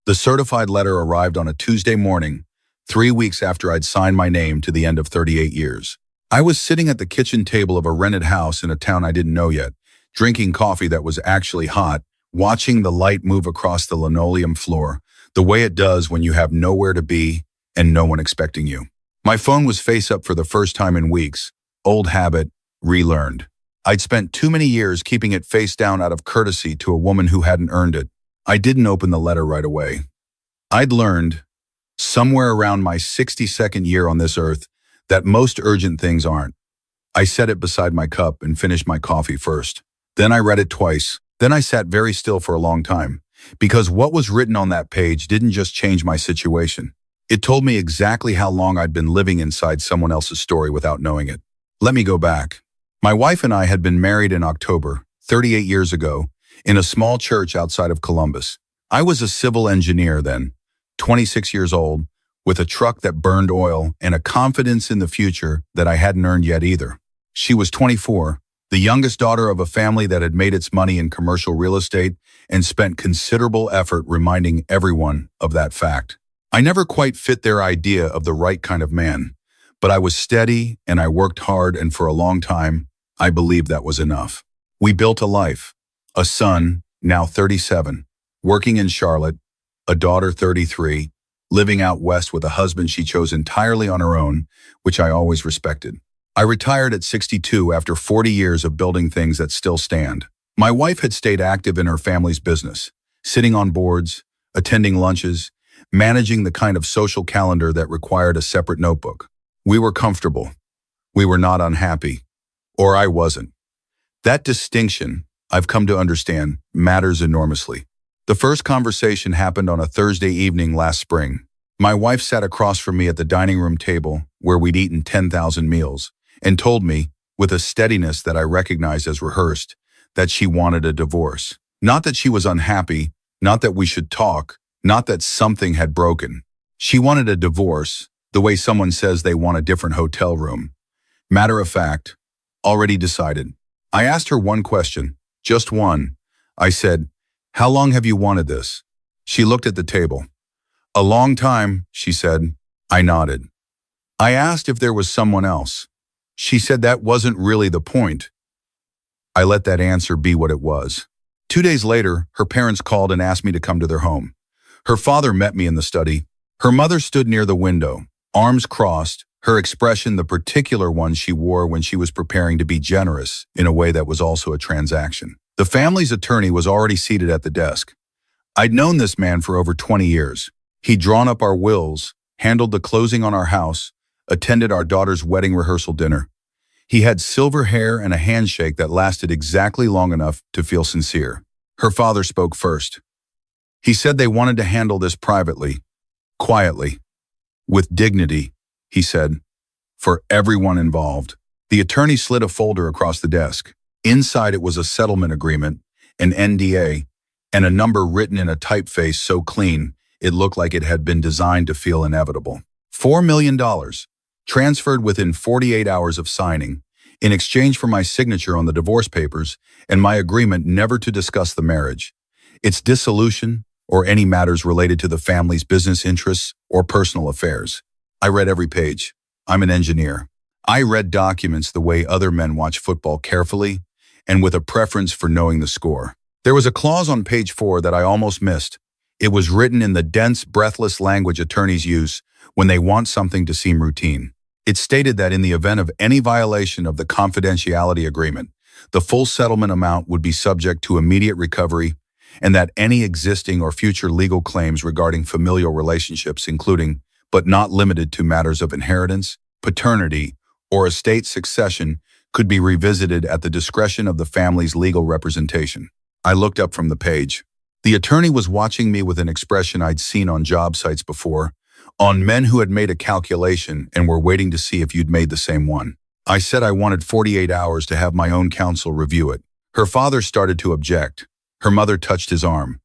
The certified letter arrived on a Tuesday morning, 3 weeks after I'd signed my name to the end of 38 years. I was sitting at the kitchen table of a rented house in a town I didn't know yet, drinking coffee that was actually hot, watching the light move across the linoleum floor, the way it does when you have nowhere to be and no one expecting you. My phone was face up for the first time in weeks. Old habit, relearned. I'd spent too many years keeping it face down out of courtesy to a woman who hadn't earned it. I didn't open the letter right away. I'd learned, somewhere around my 62nd year on this earth, that most urgent things aren't. I set it beside my cup and finished my coffee first. Then I read it twice. Then I sat very still for a long time, because what was written on that page didn't just change my situation. It told me exactly how long I'd been living inside someone else's story without knowing it. Let me go back. My wife and I had been married in October, 38 years ago, in a small church outside of Columbus. I was a civil engineer then, 26 years old, with a truck that burned oil and a confidence in the future that I hadn't earned yet either. She was 24, the youngest daughter of a family that had made its money in commercial real estate and spent considerable effort reminding everyone of that fact. I never quite fit their idea of the right kind of man, but I was steady and I worked hard, and for a long time, I believed that was enough. We built a life, a son, now 37, working in Charlotte, a daughter 33, living out west with a husband she chose entirely on her own, which I always respected. I retired at 62 after 40 years of building things that still stand. My wife had stayed active in her family's business, sitting on boards, attending lunches, managing the kind of social calendar that required a separate notebook. We were comfortable. We were not unhappy. Or I wasn't. That distinction, I've come to understand, matters enormously. The first conversation happened on a Thursday evening last spring. My wife sat across from me at the dining room table, where we'd eaten 10,000 meals, and told me, with a steadiness that I recognized as rehearsed, that she wanted a divorce. Not that she was unhappy, not that we should talk, not that something had broken. She wanted a divorce, the way someone says they want a different hotel room. Matter of fact, already decided. I asked her one question, just one. I said, "How long have you wanted this?" She looked at the table. "A long time," she said. I nodded. I asked if there was someone else. She said that wasn't really the point. I let that answer be what it was. 2 days later, her parents called and asked me to come to their home. Her father met me in the study. Her mother stood near the window, arms crossed, her expression the particular one she wore when she was preparing to be generous in a way that was also a transaction. The family's attorney was already seated at the desk. I'd known this man for over 20 years. He'd drawn up our wills, handled the closing on our house, attended our daughter's wedding rehearsal dinner. He had silver hair and a handshake that lasted exactly long enough to feel sincere. Her father spoke first. He said they wanted to handle this privately, quietly, with dignity, he said, for everyone involved. The attorney slid a folder across the desk. Inside it was a settlement agreement, an NDA, and a number written in a typeface so clean it looked like it had been designed to feel inevitable. $4 million, transferred within 48 hours of signing, in exchange for my signature on the divorce papers and my agreement never to discuss the marriage, its dissolution, or any matters related to the family's business interests or personal affairs. I read every page. I'm an engineer. I read documents the way other men watch football, carefully and with a preference for knowing the score. There was a clause on page 4 that I almost missed. It was written in the dense, breathless language attorneys use when they want something to seem routine. It stated that in the event of any violation of the confidentiality agreement, the full settlement amount would be subject to immediate recovery, and that any existing or future legal claims regarding familial relationships, including, but not limited to, matters of inheritance, paternity, or estate succession, could be revisited at the discretion of the family's legal representation. I looked up from the page. The attorney was watching me with an expression I'd seen on job sites before, on men who had made a calculation and were waiting to see if you'd made the same one. I said I wanted 48 hours to have my own counsel review it. Her father started to object. Her mother touched his arm.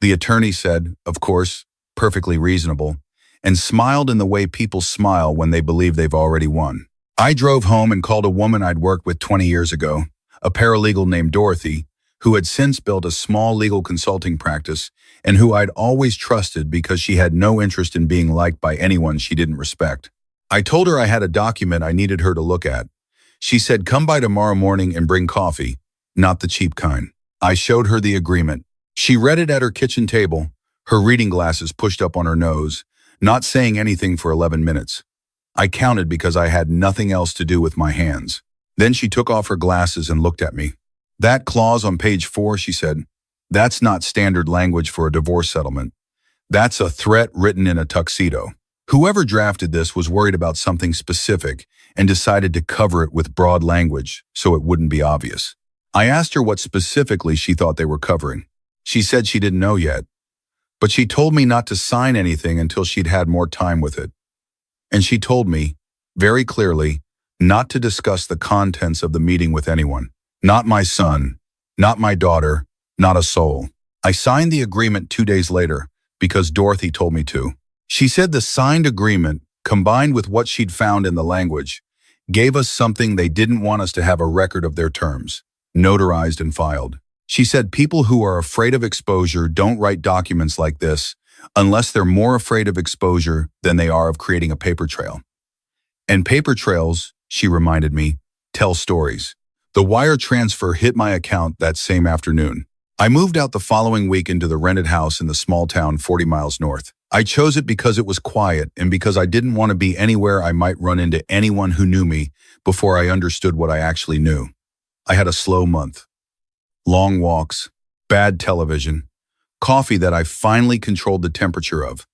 The attorney said, of course, perfectly reasonable, and smiled in the way people smile when they believe they've already won. I drove home and called a woman I'd worked with 20 years ago, a paralegal named Dorothy, who had since built a small legal consulting practice and who I'd always trusted because she had no interest in being liked by anyone she didn't respect. I told her I had a document I needed her to look at. She said, "Come by tomorrow morning and bring coffee, not the cheap kind." I showed her the agreement. She read it at her kitchen table, her reading glasses pushed up on her nose, not saying anything for 11 minutes. I counted because I had nothing else to do with my hands. Then she took off her glasses and looked at me. "That clause on page 4, she said, "that's not standard language for a divorce settlement. That's a threat written in a tuxedo." Whoever drafted this was worried about something specific and decided to cover it with broad language so it wouldn't be obvious. I asked her what specifically she thought they were covering. She said she didn't know yet, but she told me not to sign anything until she'd had more time with it. And she told me, very clearly, not to discuss the contents of the meeting with anyone. Not my son, not my daughter, not a soul. I signed the agreement 2 days later because Dorothy told me to. She said the signed agreement, combined with what she'd found in the language, gave us something they didn't want us to have a record of their terms, notarized and filed. She said people who are afraid of exposure don't write documents like this unless they're more afraid of exposure than they are of creating a paper trail. And paper trails, she reminded me, tell stories. The wire transfer hit my account that same afternoon. I moved out the following week into the rented house in the small town 40 miles north. I chose it because it was quiet and because I didn't want to be anywhere I might run into anyone who knew me before I understood what I actually knew. I had a slow month. Long walks, bad television, coffee that I finally controlled the temperature of.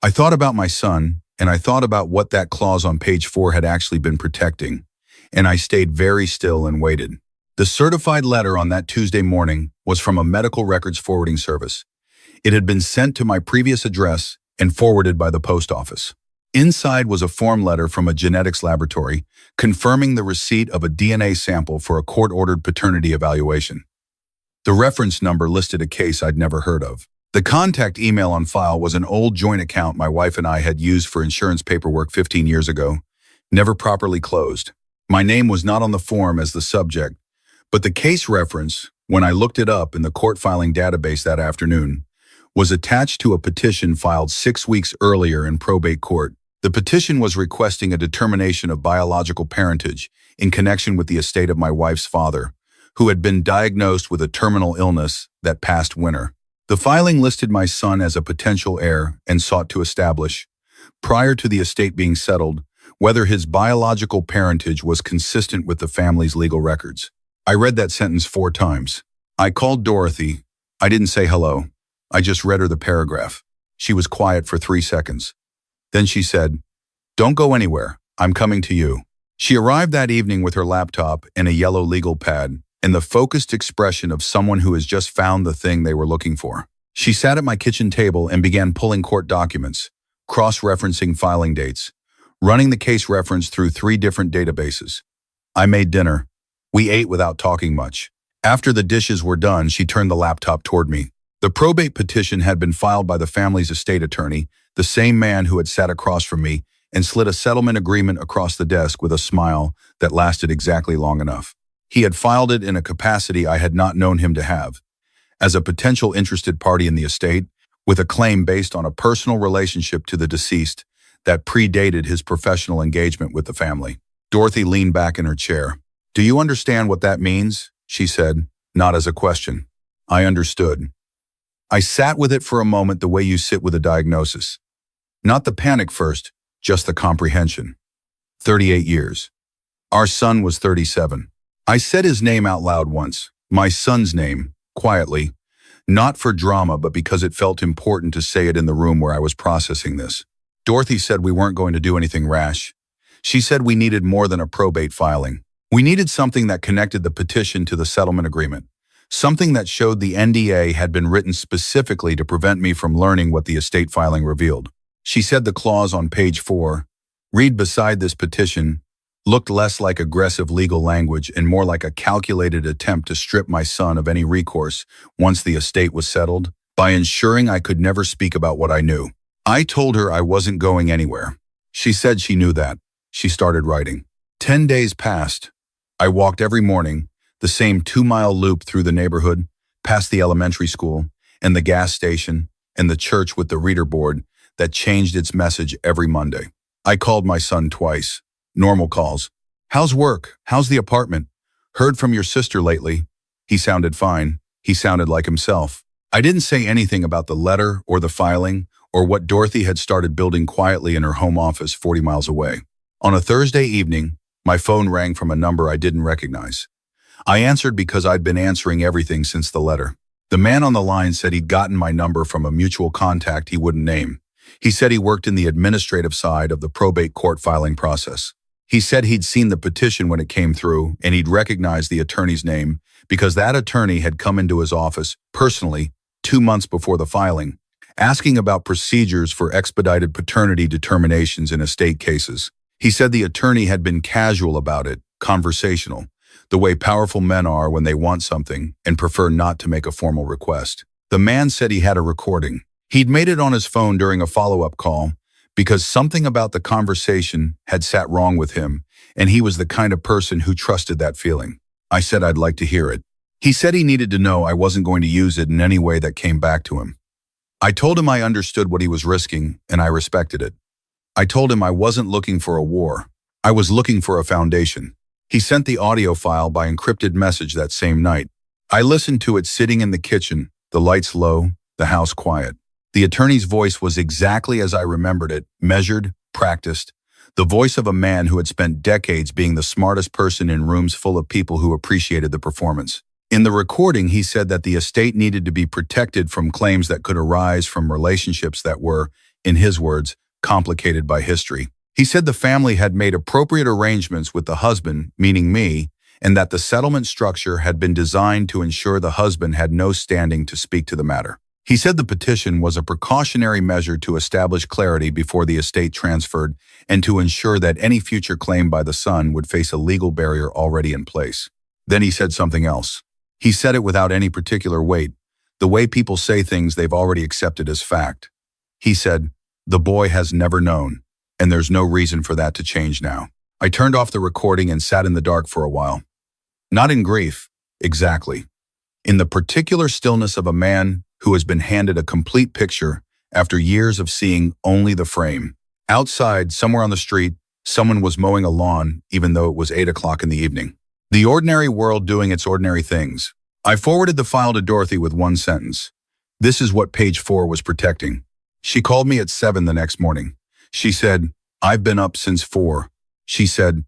I thought about my son, and I thought about what that clause on page 4 had actually been protecting, and I stayed very still and waited. The certified letter on that Tuesday morning was from a medical records forwarding service. It had been sent to my previous address and forwarded by the post office. Inside was a form letter from a genetics laboratory confirming the receipt of a DNA sample for a court-ordered paternity evaluation. The reference number listed a case I'd never heard of. The contact email on file was an old joint account my wife and I had used for insurance paperwork 15 years ago, never properly closed. My name was not on the form as the subject, but the case reference, when I looked it up in the court filing database that afternoon, was attached to a petition filed 6 weeks earlier in probate court. The petition was requesting a determination of biological parentage in connection with the estate of my wife's father, who had been diagnosed with a terminal illness that past winter. The filing listed my son as a potential heir and sought to establish, prior to the estate being settled, whether his biological parentage was consistent with the family's legal records. I read that sentence 4 times. I called Dorothy. I didn't say hello. I just read her the paragraph. She was quiet for 3 seconds. Then she said, "Don't go anywhere. I'm coming to you." She arrived that evening with her laptop and a yellow legal pad and the focused expression of someone who has just found the thing they were looking for. She sat at my kitchen table and began pulling court documents, cross-referencing filing dates, running the case reference through 3 different databases. I made dinner. We ate without talking much. After the dishes were done, she turned the laptop toward me. The probate petition had been filed by the family's estate attorney, the same man who had sat across from me and slid a settlement agreement across the desk with a smile that lasted exactly long enough. He had filed it in a capacity I had not known him to have, as a potential interested party in the estate, with a claim based on a personal relationship to the deceased that predated his professional engagement with the family. Dorothy leaned back in her chair. "Do you understand what that means?" she said, not as a question. I understood. I sat with it for a moment the way you sit with a diagnosis. Not the panic first, just the comprehension. 38 years. Our son was 37. I said his name out loud once, my son's name, quietly, not for drama but because it felt important to say it in the room where I was processing this. Dorothy said we weren't going to do anything rash. She said we needed more than a probate filing. We needed something that connected the petition to the settlement agreement. Something that showed the NDA had been written specifically to prevent me from learning what the estate filing revealed. She said the clause on page 4, read beside this petition, looked less like aggressive legal language and more like a calculated attempt to strip my son of any recourse once the estate was settled, by ensuring I could never speak about what I knew. I told her I wasn't going anywhere. She said she knew that. She started writing. 10 days passed. I walked every morning, The same 2-mile loop through the neighborhood, past the elementary school, and the gas station, and the church with the reader board that changed its message every Monday. I called my son twice. Normal calls. How's work? How's the apartment? Heard from your sister lately. He sounded fine. He sounded like himself. I didn't say anything about the letter or the filing or what Dorothy had started building quietly in her home office 40 miles away. On a Thursday evening, my phone rang from a number I didn't recognize. I answered because I'd been answering everything since the letter. The man on the line said he'd gotten my number from a mutual contact he wouldn't name. He said he worked in the administrative side of the probate court filing process. He said he'd seen the petition when it came through and he'd recognized the attorney's name because that attorney had come into his office personally 2 months before the filing, asking about procedures for expedited paternity determinations in estate cases. He said the attorney had been casual about it, conversational, the way powerful men are when they want something and prefer not to make a formal request. The man said he had a recording. He'd made it on his phone during a follow-up call because something about the conversation had sat wrong with him, and he was the kind of person who trusted that feeling. I said I'd like to hear it. He said he needed to know I wasn't going to use it in any way that came back to him. I told him I understood what he was risking, and I respected it. I told him I wasn't looking for a war. I was looking for a foundation. He sent the audio file by encrypted message that same night. I listened to it sitting in the kitchen, the lights low, the house quiet. The attorney's voice was exactly as I remembered it, measured, practiced, the voice of a man who had spent decades being the smartest person in rooms full of people who appreciated the performance. In the recording, he said that the estate needed to be protected from claims that could arise from relationships that were, in his words, complicated by history. He said the family had made appropriate arrangements with the husband, meaning me, and that the settlement structure had been designed to ensure the husband had no standing to speak to the matter. He said the petition was a precautionary measure to establish clarity before the estate transferred and to ensure that any future claim by the son would face a legal barrier already in place. Then he said something else. He said it without any particular weight, the way people say things they've already accepted as fact. He said, "The boy has never known, and there's no reason for that to change now." I turned off the recording and sat in the dark for a while. Not in grief, exactly. In the particular stillness of a man who has been handed a complete picture after years of seeing only the frame. Outside, somewhere on the street, someone was mowing a lawn even though it was 8 o'clock in the evening. The ordinary world doing its ordinary things. I forwarded the file to Dorothy with one sentence. This is what page 4 was protecting. She called me at 7 the next morning. She said, "I've been up since 4. She said,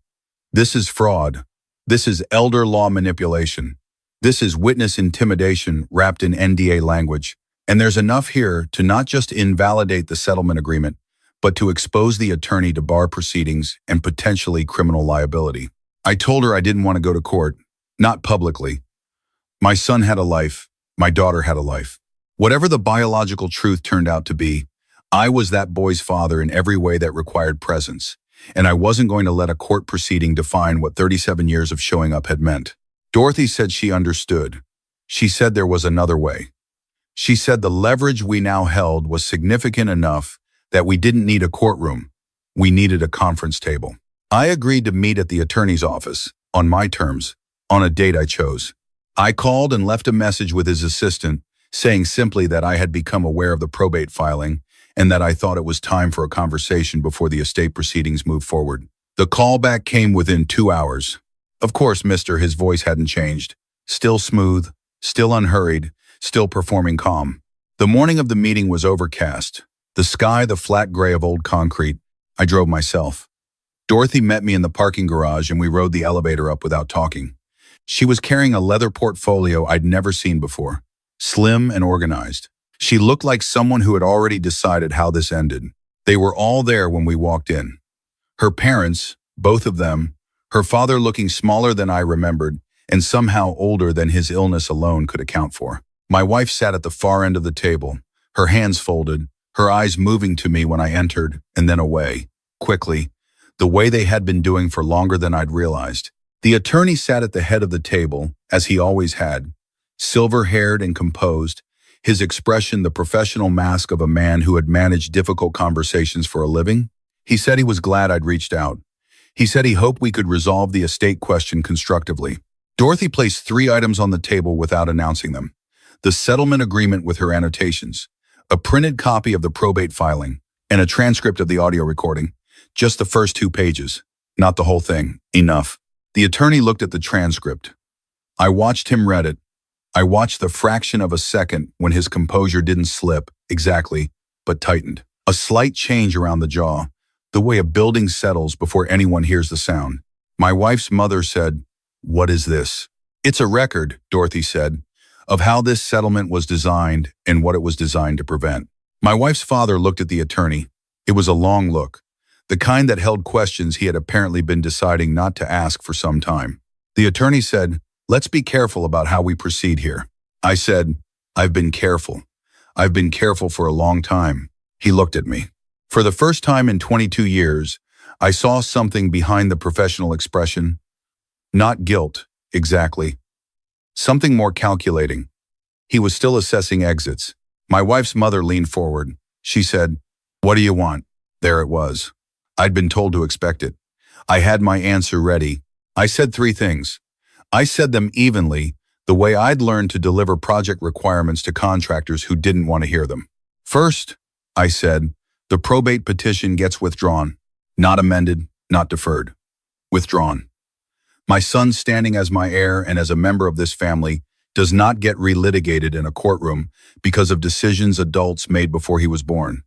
"This is fraud. This is elder law manipulation. This is witness intimidation wrapped in NDA language. And there's enough here to not just invalidate the settlement agreement, but to expose the attorney to bar proceedings and potentially criminal liability." I told her I didn't want to go to court, not publicly. My son had a life. My daughter had a life. Whatever the biological truth turned out to be, I was that boy's father in every way that required presence, and I wasn't going to let a court proceeding define what 37 years of showing up had meant. Dorothy said she understood. She said there was another way. She said the leverage we now held was significant enough that we didn't need a courtroom. We needed a conference table. I agreed to meet at the attorney's office, on my terms, on a date I chose. I called and left a message with his assistant, saying simply that I had become aware of the probate filing and that I thought it was time for a conversation before the estate proceedings moved forward. The callback came within 2 hours. Of course, his voice hadn't changed. Still smooth, still unhurried, still performing calm. The morning of the meeting was overcast. The sky the flat gray of old concrete. I drove myself. Dorothy met me in the parking garage and we rode the elevator up without talking. She was carrying a leather portfolio I'd never seen before, slim and organized. She looked like someone who had already decided how this ended. They were all there when we walked in. Her parents, both of them, her father looking smaller than I remembered and somehow older than his illness alone could account for. My wife sat at the far end of the table, her hands folded, her eyes moving to me when I entered and then away, quickly, the way they had been doing for longer than I'd realized. The attorney sat at the head of the table, as he always had, silver-haired and composed, his expression the professional mask of a man who had managed difficult conversations for a living. He said he was glad I'd reached out. He said he hoped we could resolve the estate question constructively. Dorothy placed 3 items on the table without announcing them. The settlement agreement with her annotations, a printed copy of the probate filing, and a transcript of the audio recording. Just the first 2 pages, not the whole thing. Enough. The attorney looked at the transcript. I watched him read it. I watched the fraction of a second when his composure didn't slip, exactly, but tightened. A slight change around the jaw, the way a building settles before anyone hears the sound. My wife's mother said, "What is this?" "It's a record," Dorothy said, "of how this settlement was designed and what it was designed to prevent." My wife's father looked at the attorney. It was a long look, the kind that held questions he had apparently been deciding not to ask for some time. The attorney said, "Let's be careful about how we proceed here." I said, "I've been careful. I've been careful for a long time." He looked at me. For the first time in 22 years, I saw something behind the professional expression. Not guilt, exactly. Something more calculating. He was still assessing exits. My wife's mother leaned forward. She said, "What do you want?" There it was. I'd been told to expect it. I had my answer ready. I said 3 things. I said them evenly, the way I'd learned to deliver project requirements to contractors who didn't want to hear them. First, I said, the probate petition gets withdrawn. Not amended, not deferred. Withdrawn. My son standing as my heir and as a member of this family does not get relitigated in a courtroom because of decisions adults made before he was born.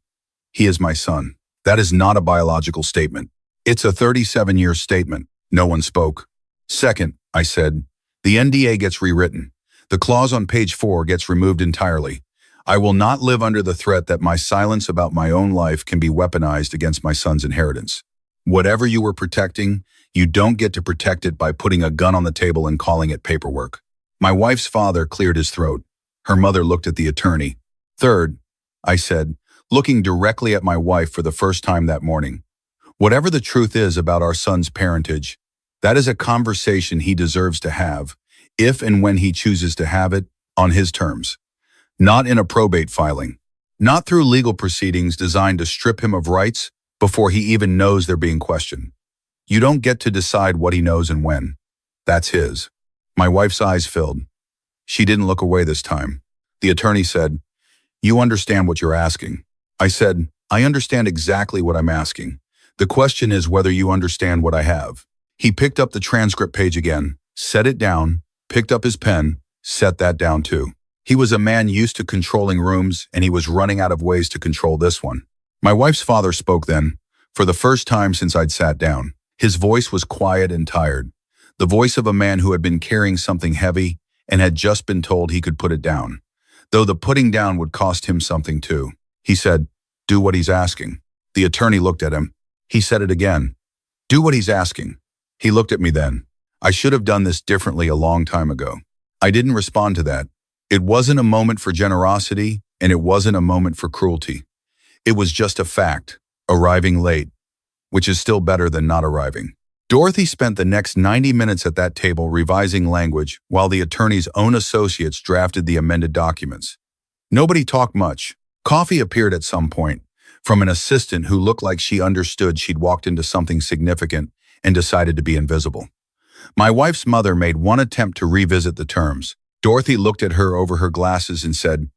He is my son. That is not a biological statement. It's a 37-year statement. No one spoke. Second, I said, the NDA gets rewritten. The clause on page 4 gets removed entirely. I will not live under the threat that my silence about my own life can be weaponized against my son's inheritance. Whatever you were protecting, you don't get to protect it by putting a gun on the table and calling it paperwork. My wife's father cleared his throat. Her mother looked at the attorney. Third, I said, looking directly at my wife for the first time that morning, whatever the truth is about our son's parentage, that is a conversation he deserves to have, if and when he chooses to have it, on his terms. Not in a probate filing. Not through legal proceedings designed to strip him of rights before he even knows they're being questioned. You don't get to decide what he knows and when. That's his. My wife's eyes filled. She didn't look away this time. The attorney said, "You understand what you're asking." I said, "I understand exactly what I'm asking. The question is whether you understand what I have." He picked up the transcript page again, set it down, picked up his pen, set that down too. He was a man used to controlling rooms, and he was running out of ways to control this one. My wife's father spoke then, for the first time since I'd sat down. His voice was quiet and tired, the voice of a man who had been carrying something heavy and had just been told he could put it down, though the putting down would cost him something too. He said, "Do what he's asking." The attorney looked at him. He said it again. "Do what he's asking." He looked at me then. I should have done this differently a long time ago. I didn't respond to that. It wasn't a moment for generosity, and it wasn't a moment for cruelty. It was just a fact, arriving late, which is still better than not arriving. Dorothy spent the next 90 minutes at that table revising language while the attorney's own associates drafted the amended documents. Nobody talked much. Coffee appeared at some point, from an assistant who looked like she understood she'd walked into something significant and decided to be invisible. My wife's mother made one attempt to revisit the terms. Dorothy looked at her over her glasses and said,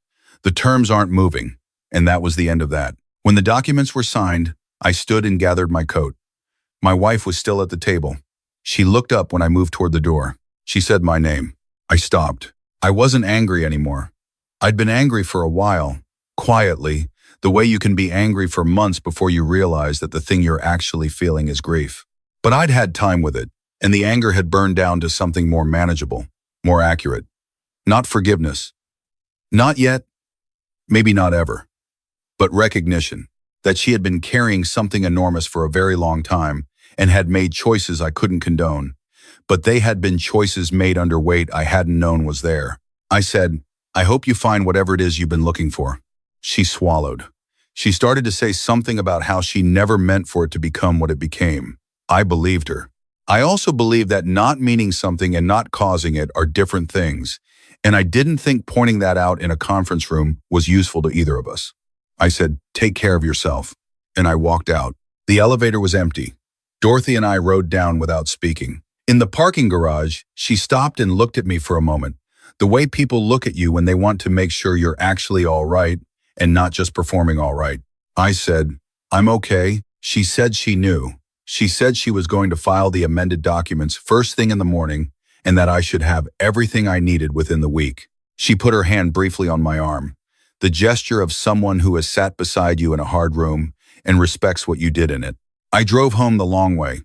"The terms aren't moving," and that was the end of that. When the documents were signed, I stood and gathered my coat. My wife was still at the table. She looked up when I moved toward the door. She said my name. I stopped. I wasn't angry anymore. I'd been angry for a while, quietly, the way you can be angry for months before you realize that the thing you're actually feeling is grief. But I'd had time with it, and the anger had burned down to something more manageable, more accurate. Not forgiveness. Not yet, maybe not ever. But recognition that she had been carrying something enormous for a very long time and had made choices I couldn't condone. But they had been choices made under weight I hadn't known was there. I said, "I hope you find whatever it is you've been looking for." She swallowed. She started to say something about how she never meant for it to become what it became. I believed her. I also believe that not meaning something and not causing it are different things, and I didn't think pointing that out in a conference room was useful to either of us. I said, "Take care of yourself," and I walked out. The elevator was empty. Dorothy and I rode down without speaking. In the parking garage, she stopped and looked at me for a moment, the way people look at you when they want to make sure you're actually all right and not just performing all right. I said, "I'm okay." She said she knew. She said she was going to file the amended documents first thing in the morning and that I should have everything I needed within the week. She put her hand briefly on my arm, the gesture of someone who has sat beside you in a hard room and respects what you did in it. I drove home the long way.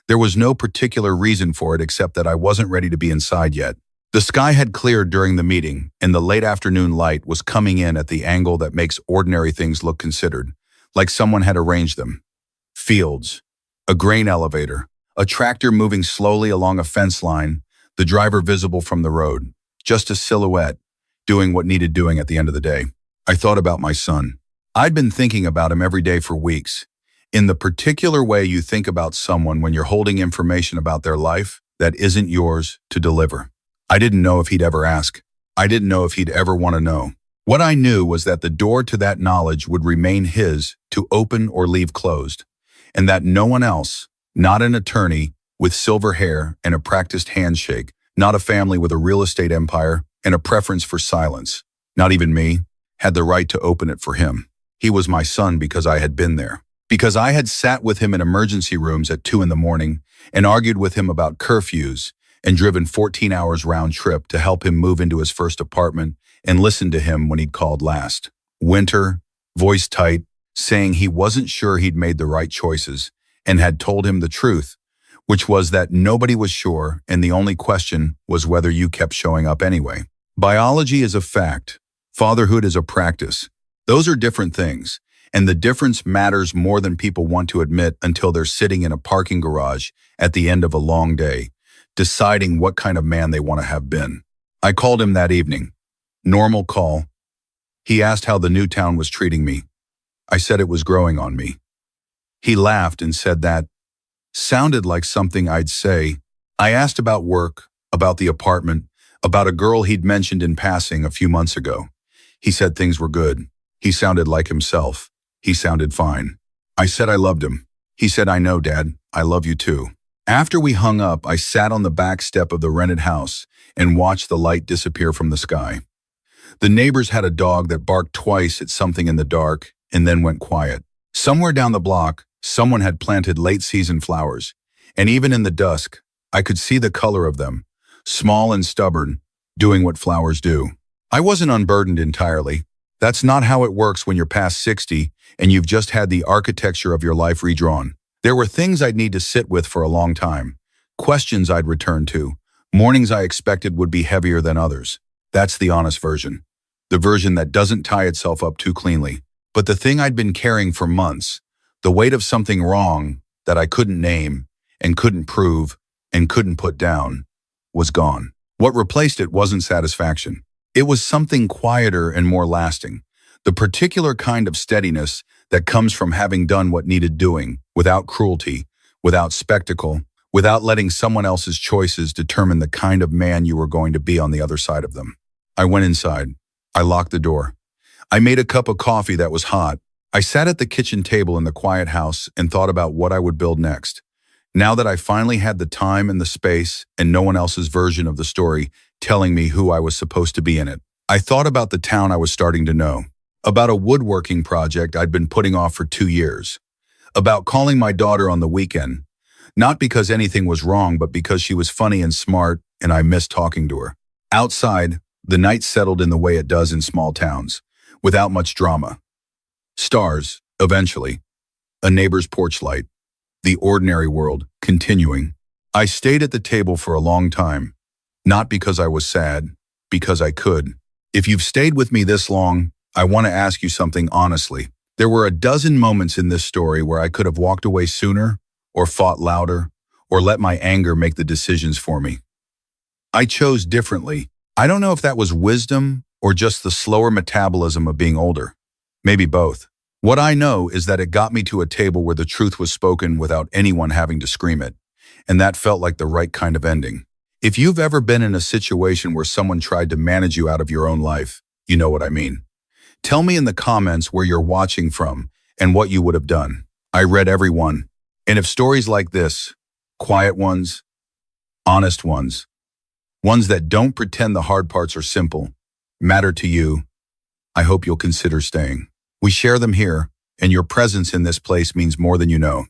There was no particular reason for it except that I wasn't ready to be inside yet. The sky had cleared during the meeting, and the late afternoon light was coming in at the angle that makes ordinary things look considered, like someone had arranged them. Fields, a grain elevator, a tractor moving slowly along a fence line, the driver visible from the road, just a silhouette, doing what needed doing at the end of the day. I thought about my son. I'd been thinking about him every day for weeks. In the particular way you think about someone when you're holding information about their life that isn't yours to deliver. I didn't know if he'd ever ask. I didn't know if he'd ever want to know. What I knew was that the door to that knowledge would remain his to open or leave closed, and that no one else, not an attorney with silver hair and a practiced handshake, not a family with a real estate empire and a preference for silence, not even me, had the right to open it for him. He was my son because I had been there. Because I had sat with him in emergency rooms at 2 a.m. and argued with him about curfews and driven 14 hours round trip to help him move into his first apartment and listened to him when he'd called last. Winter, voice tight, saying he wasn't sure he'd made the right choices and had told him the truth, which was that nobody was sure and the only question was whether you kept showing up anyway. Biology is a fact. Fatherhood is a practice. Those are different things. And the difference matters more than people want to admit until they're sitting in a parking garage at the end of a long day, deciding what kind of man they want to have been. I called him that evening. Normal call. He asked how the new town was treating me. I said it was growing on me. He laughed and said that sounded like something I'd say. I asked about work, about the apartment, about a girl he'd mentioned in passing a few months ago. He said things were good. He sounded like himself. He sounded fine. I said I loved him. He said, "I know, Dad. I love you too." After we hung up, I sat on the back step of the rented house and watched the light disappear from the sky. The neighbors had a dog that barked twice at something in the dark and then went quiet. Somewhere down the block, someone had planted late-season flowers, and even in the dusk, I could see the color of them, small and stubborn, doing what flowers do. I wasn't unburdened entirely. That's not how it works when you're past 60 and you've just had the architecture of your life redrawn. There were things I'd need to sit with for a long time, questions I'd return to, mornings I expected would be heavier than others. That's the honest version, the version that doesn't tie itself up too cleanly. But the thing I'd been carrying for months, the weight of something wrong that I couldn't name and couldn't prove and couldn't put down, was gone. What replaced it wasn't satisfaction. It was something quieter and more lasting, the particular kind of steadiness that comes from having done what needed doing, without cruelty, without spectacle, without letting someone else's choices determine the kind of man you were going to be on the other side of them. I went inside. I locked the door. I made a cup of coffee that was hot. I sat at the kitchen table in the quiet house and thought about what I would build next. Now that I finally had the time and the space and no one else's version of the story telling me who I was supposed to be in it, I thought about the town I was starting to know, about a woodworking project I'd been putting off for 2 years, about calling my daughter on the weekend, not because anything was wrong, but because she was funny and smart and I missed talking to her. Outside, the night settled in the way it does in small towns, without much drama. Stars, eventually, a neighbor's porch light, the ordinary world continuing. I stayed at the table for a long time, not because I was sad, because I could. If you've stayed with me this long, I want to ask you something honestly. There were a dozen moments in this story where I could have walked away sooner, or fought louder, or let my anger make the decisions for me. I chose differently. I don't know if that was wisdom or just the slower metabolism of being older. Maybe both. What I know is that it got me to a table where the truth was spoken without anyone having to scream it, and that felt like the right kind of ending. If you've ever been in a situation where someone tried to manage you out of your own life, you know what I mean. Tell me in the comments where you're watching from and what you would have done. I read every one. And if stories like this, quiet ones, honest ones. Ones that don't pretend the hard parts are simple, matter to you. I hope you'll consider staying. We share them here, and your presence in this place means more than you know.